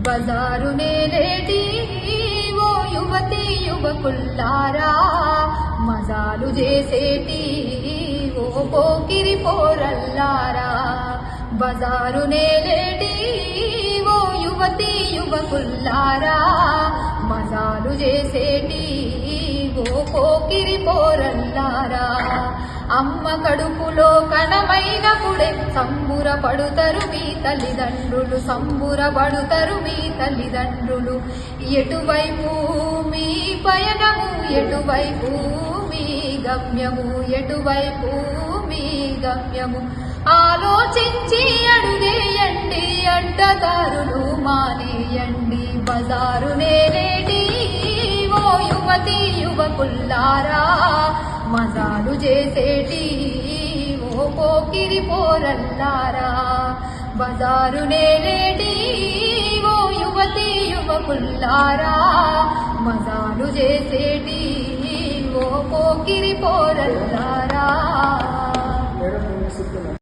బజారు నేలేటి ఓ యువతి యువకుల్లారా, మజాలు చేసేటి ఓ పోకిరి పోరల్లారా. బజారు నేలేటి ఓ యువతి యువకుల్లారా, మజాలు చేసేటి ఓ పోకిరి పోరల్లారా. అమ్మ కడుపులో కణమైనప్పుడే సంబురపడుతరు మీ తల్లిదండ్రులు, సంబురపడుతరు మీ తల్లిదండ్రులు. ఎటువైపు మీ పయనము, ఎటువైపు మీ గమ్యము, ఎటువైపు మీ గమ్యము ఆలోచించి అడుగేయండి, అడ్డదారులు మానేయండి. బజారు నేలేటి ఓ యువతి యువకుల్లారా, మజాలు చేసేటి ఓ పోకిరి పోరల్లారా. బజారు నేలేటి ఓ యువతి యువకుల్లారా, మజాలు చేసేటి ఓ పోకిరి పోరల్లారా.